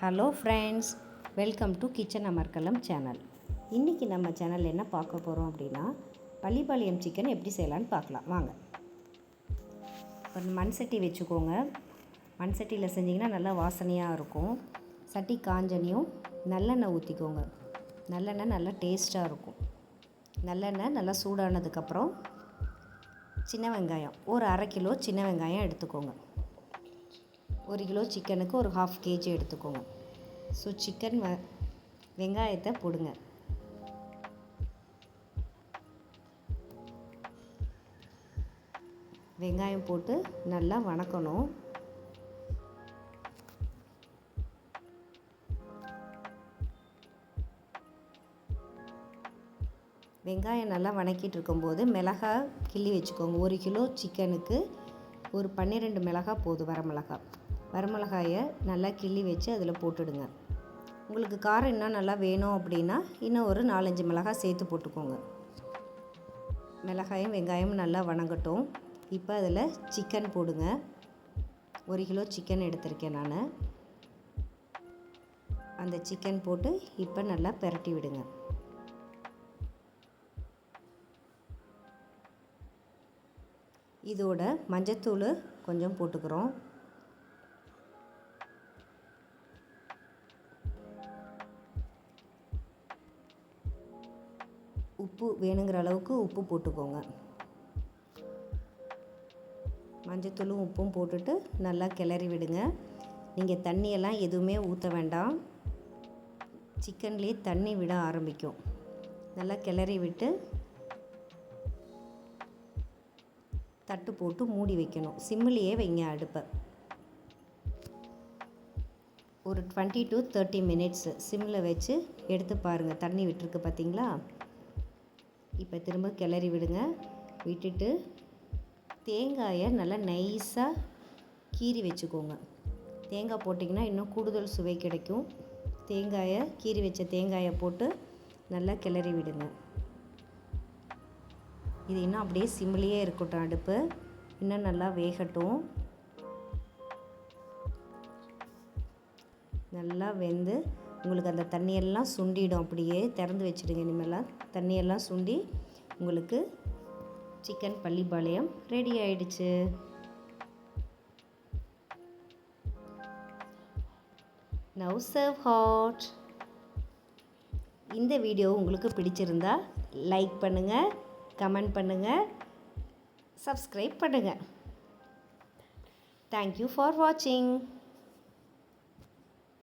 Hello friends, welcome to kitchen Amarkalam channel. இன்றைக்கி நம்ம சேனலில் என்ன பார்க்க போகிறோம் அப்படின்னா, பள்ளிப்பாளையம் சிக்கன் எப்படி செய்யலான்னு பார்க்கலாம் வாங்க. ஒரு மண் சட்டி வச்சுக்கோங்க. மண் சட்டியில் செஞ்சிங்கன்னா நல்லா வாசனையாக இருக்கும். சட்டி காஞ்சனையும் நல்லெண்ணெய் ஊற்றிக்கோங்க. நல்லெண்ணெய் நல்லா டேஸ்ட்டாக இருக்கும். நல்லெண்ணெய் நல்லா சூடானதுக்கப்புறம் சின்ன வெங்காயம் ஒரு 1/2 கிலோ சின்ன வெங்காயம் எடுத்துக்கோங்க. 1 கிலோ சிக்கனுக்கு ஒரு 1/2 கேஜி எடுத்துக்கோங்க. ஸோ சிக்கன் வெங்காயத்தை போடுங்க. வெங்காயம் போட்டு நல்லா வணக்கணும். வெங்காயம் நல்லா வணக்கிட்டு இருக்கும்போது மிளகாய் கிள்ளி வச்சுக்கோங்க. 1 கிலோ சிக்கனுக்கு ஒரு 12 மிளகாய் போதும். வரமிளகாயை நல்லா கிள்ளி வச்சு அதில் போட்டுடுங்க. உங்களுக்கு காரம் இன்னும் நல்லா வேணும் அப்படின்னா இன்னும் ஒரு 4-5 மிளகாய் சேர்த்து போட்டுக்கோங்க. மிளகாயும் வெங்காயமும் நல்லா வணங்கட்டும். இப்போ அதில் சிக்கன் போடுங்க. 1 கிலோ சிக்கன் எடுத்திருக்கேன் நான். அந்த சிக்கன் போட்டு இப்போ நல்லா பிரட்டி விடுங்க. இதோட மஞ்சத்தூள் கொஞ்சம் போட்டுக்கிறோம். உப்பு வேணுங்கிற அளவுக்கு உப்பு போட்டுக்கோங்க. மஞ்சத்தூளும் உப்பும் போட்டுட்டு நல்லா கிளறி விடுங்க. நீங்கள் தண்ணியெல்லாம் எதுவுமே ஊற்ற வேண்டாம். சிக்கன்லேயே தண்ணி விட ஆரம்பிக்கும். நல்லா கிளறி விட்டு தட்டு போட்டு மூடி வைக்கணும். சிம்மிலேயே வைங்க அடுப்பை. ஒரு 20 to 30 மினிட்ஸு சிம்மில் வச்சு எடுத்து பாருங்கள். தண்ணி விட்டுருக்கு பார்த்தீங்களா? இப்போ திரும்ப கிளறி விடுங்க. விட்டுட்டு தேங்காயை நல்லா நைஸாக கீறி வச்சுக்கோங்க. தேங்காய் போட்டிங்கன்னா இன்னும் கூடுதல் சுவை கிடைக்கும். கீறி வச்ச தேங்காயை போட்டு நல்லா கிளறி விடுங்க. இது இன்னும் அப்படியே சிம்மிலேயே இருக்கட்டும். அடுப்பு இன்னும் நல்லா வேகட்டும். நல்லா வெந்து உங்களுக்கு அந்த தண்ணியெல்லாம் சுண்டிடும். அப்படியே திறந்து வச்சுடுங்க. இனிமேலாம் தண்ணியெல்லாம் சுண்டி உங்களுக்கு சிக்கன் பள்ளிப்பாளையம் ரெடி ஆயிடுச்சு. Now serve hot. இந்த வீடியோ உங்களுக்கு பிடிச்சிருந்தா லைக் பண்ணுங்கள், கமெண்ட் பண்ணுங்கள், சப்ஸ்கிரைப் பண்ணுங்கள். தேங்க்யூ ஃபார் வாட்சிங்.